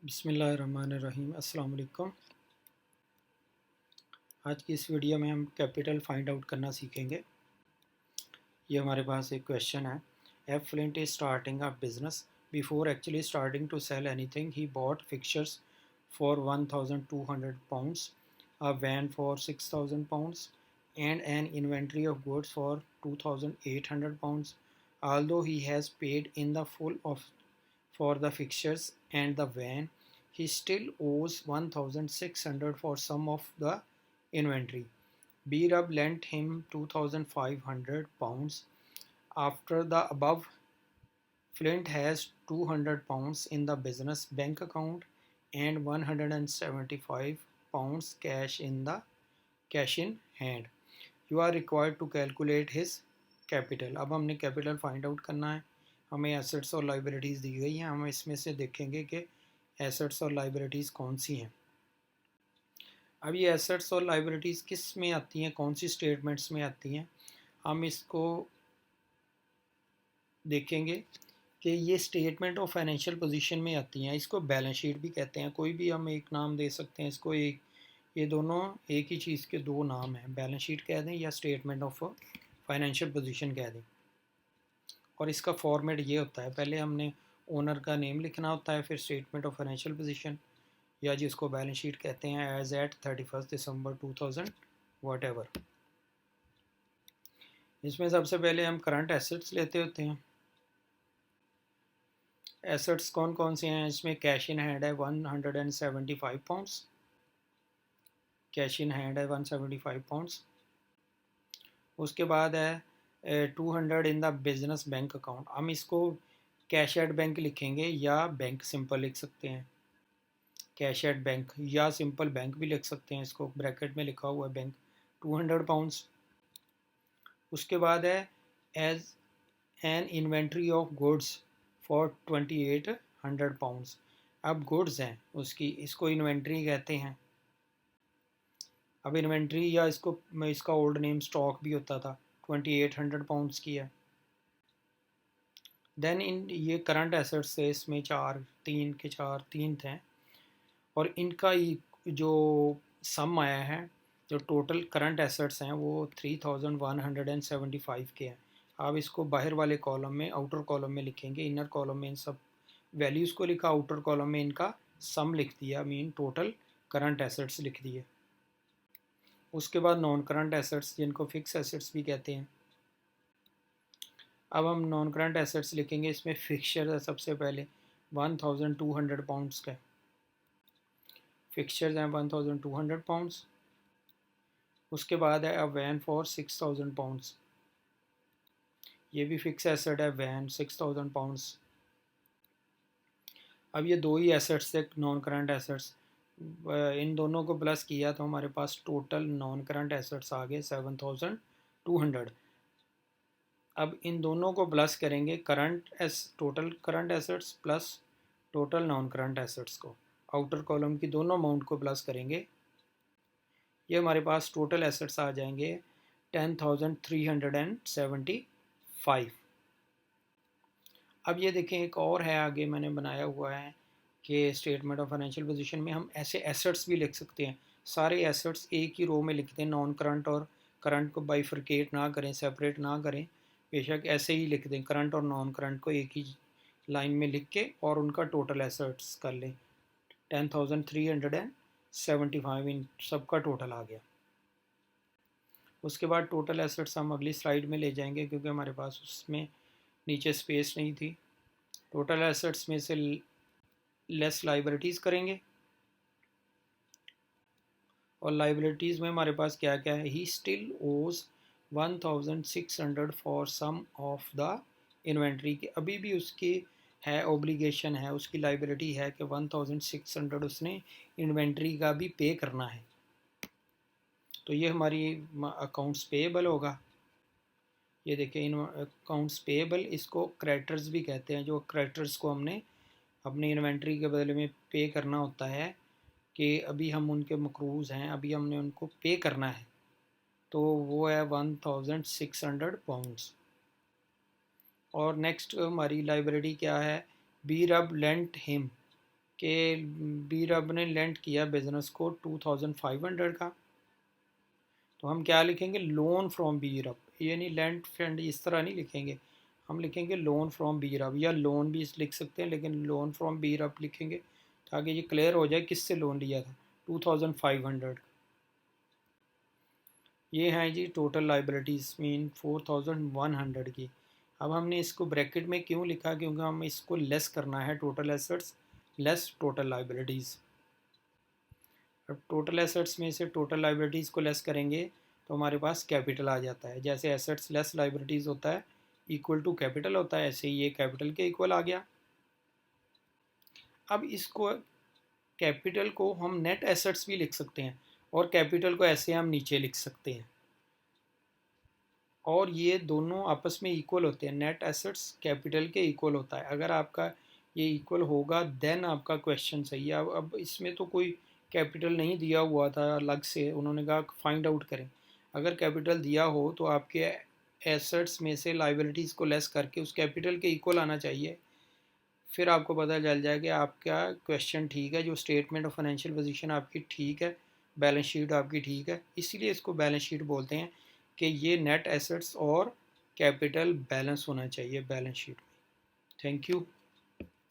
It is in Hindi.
बिस्मिल्लाहिर्रहमानिर्रहीम। अस्सलाम वालेकुम। आज की इस वीडियो में हम कैपिटल फाइंड आउट करना सीखेंगे। ये हमारे पास एक क्वेश्चन है। F Flint is starting a business. Before actually starting to sell anything he bought fixtures for 1200 pounds, a van for 6000 pounds, and an inventory of goods for 2800 pounds. Although he has paid in the full of for the fixtures and the van, he still owes 1600 for some of the inventory. B-Rub lent him 2500 pounds. After the above, Flint has 200 pounds in the business bank account and 175 pounds cash in hand. You are required to calculate his capital. अब हमने कैपिटल फाइंड आउट करना है। हमें एसेट्स और लाइबिलिटीज़ दी गई हैं। हम इसमें से देखेंगे कि एसेट्स और लाइबिलिटीज़ कौन सी हैं। अब ये एसेट्स और लाइबिलिटीज़ किस में आती हैं, कौन सी स्टेटमेंट्स में आती हैं, हम इसको देखेंगे कि ये स्टेटमेंट ऑफ फाइनेंशियल पोजीशन में आती हैं। इसको बैलेंस शीट भी कहते हैं। कोई भी हम एक नाम दे सकते हैं इसको। एक ये दोनों एक ही चीज़ के दो नाम हैं। बैलेंस शीट कह दें या स्टेटमेंट ऑफ फाइनेंशियल पोजीशन कह दें। और इसका फॉर्मेट ये होता है, पहले हमने ओनर का नेम लिखना होता है, फिर स्टेटमेंट ऑफ फाइनेंशियल पोजीशन या जिसको बैलेंस शीट कहते हैं as at 31 December 2000 whatever. इसमें सबसे पहले हम करंट एसेट्स लेते होते हैं। एसेट्स कौन कौन से हैं इसमें? कैश इन हैंड है 175 पाउंड्स। कैश इन हैंड है 175 पाउंड्स। उसके बाद है 200 in the business bank account. हम इसको कैश एट बैंक लिखेंगे या बैंक सिंपल लिख सकते हैं। कैश एट बैंक या सिंपल बैंक भी लिख सकते हैं। इसको ब्रैकेट में लिखा हुआ है बैंक। 200 पाउंड्स। उसके बाद है as an inventory of goods for 2800 pounds. अब गुड्स हैं उसकी, इसको इन्वेंट्री कहते हैं। अब इन्वेंट्री या इसका ओल्ड नेम स्टॉक भी होता था। 2800 पाउंड्स की है। देन इन ये करंट एसेट्स से इसमें तीन थे और इनका जो सम आया है, जो टोटल करंट एसेट्स हैं वो 3175 के हैं। आप इसको बाहर वाले कॉलम में, आउटर कॉलम में लिखेंगे। इनर कॉलम में इन सब वैल्यूज़ को लिखा, आउटर कॉलम में इनका सम लिख दिया, मीन टोटल करंट एसेट्स लिख दिए। उसके बाद नॉन करंट एसेट्स, जिनको फिक्स एसेट्स भी कहते हैं। अब हम नॉन करंट एसेट्स लिखेंगे। इसमें फिक्सचर है सबसे पहले 1200 पाउंड्स का। फिक्सचर्स हैं 1200 पाउंड्स। उसके बाद है अ वैन फॉर 6000 पाउंड्स। ये भी फिक्स एसेट है, वैन 6000 पाउंड्स। अब ये दो ही एसेट्स थे नॉन करंट एसेट्स। इन दोनों को प्लस किया तो हमारे पास टोटल नॉन करंट एसेट्स आ गए 7200। अब इन दोनों को प्लस करेंगे, total current assets plus total non current assets को। आउटर कॉलम की दोनों अमाउंट को प्लस करेंगे। ये हमारे पास टोटल एसेट्स आ जाएंगे 10,375। अब ये देखें, एक और है आगे मैंने बनाया हुआ है कि स्टेटमेंट ऑफ फाइनेंशियल पोजीशन में हम ऐसे एसेट्स भी लिख सकते हैं। सारे एसेट्स एक ही रो में लिखते हैं। नॉन करंट और करंट को बाइफरकेट ना करें, सेपरेट ना करें, बेशक ऐसे ही लिख दें। करंट और नॉन करंट को एक ही लाइन में लिख के और उनका टोटल एसेट्स कर लें। 10,375 इन सबका टोटल आ गया। उसके बाद टोटल एसेट्स हम अगली स्लाइड में ले जाएंगे क्योंकि हमारे पास उसमें नीचे स्पेस नहीं थी। टोटल एसेट्स में से लेस लाइबिलिटीज़ करेंगे और लाइबिलिटीज़ में हमारे पास क्या क्या है? ही still owes 1600 for some of the inventory के। अभी भी उसकी है ओब्लिगेशन है, उसकी लाइबिलिटी है कि 1600 उसने इन्वेंट्री का भी पे करना है। तो ये हमारी अकाउंट्स पेएबल होगा। ये देखिए इन अकाउंट्स पेएबल, इसको क्रेडिटर्स भी कहते हैं। जो क्रेडिटर्स को हमने अपनी इन्वेंट्री के बदले में पे करना होता है कि अभी हम उनके मकरूज़ हैं, अभी हमने उनको पे करना है, तो वो है 1600 पाउंड्स। और नेक्स्ट हमारी लाइबिलिटी क्या है? बी रब लेंट हिम कि बी रब ने लेंट किया बिज़नेस को 2500 का, तो हम क्या लिखेंगे, लोन फ्रॉम बी रब। ये नहीं लेंट फंड इस तरह नहीं लिखेंगे, हम लिखेंगे लोन फ्रॉम बी रब, या लोन भी लिख सकते हैं लेकिन लोन फ्रॉम बी रब लिखेंगे ताकि ये क्लियर हो जाए किससे लोन लिया था, 2500। ये हैं जी टोटल लाइबिलिटीज़ मीन 4100 की। अब हमने इसको ब्रैकेट में क्यों लिखा, क्योंकि हम इसको लेस करना है, total assets less total liabilities. अब टोटल एसेट्स में से टोटल लाइबिलिटीज़ को लेस करेंगे तो हमारे पास कैपिटल आ जाता है। जैसे एसेट्स लेस लाइबिलिटीज़ होता है इक्वल टू कैपिटल होता है, ऐसे ही ये कैपिटल के इक्वल आ गया। अब इसको कैपिटल को हम नेट एसेट्स भी लिख सकते हैं और कैपिटल को ऐसे हम नीचे लिख सकते हैं, और ये दोनों आपस में इक्वल होते हैं। नेट एसेट्स कैपिटल के इक्वल होता है। अगर आपका ये इक्वल होगा देन आपका क्वेश्चन सही है। अब इसमें तो कोई कैपिटल नहीं दिया हुआ था अलग से, उन्होंने कहा फाइंड आउट करें। अगर कैपिटल दिया हो तो आपके एसेट्स में से लाइबिलिटीज़ को लेस करके उस कैपिटल के इक्वल आना चाहिए, फिर आपको पता चल जाए कि आपका क्वेश्चन ठीक है, जो स्टेटमेंट ऑफ फाइनेंशियल पोजीशन आपकी ठीक है, बैलेंस शीट आपकी ठीक है। इसीलिए इसको बैलेंस शीट बोलते हैं कि ये नेट एसेट्स और कैपिटल बैलेंस होना चाहिए बैलेंस शीट में। Thank you.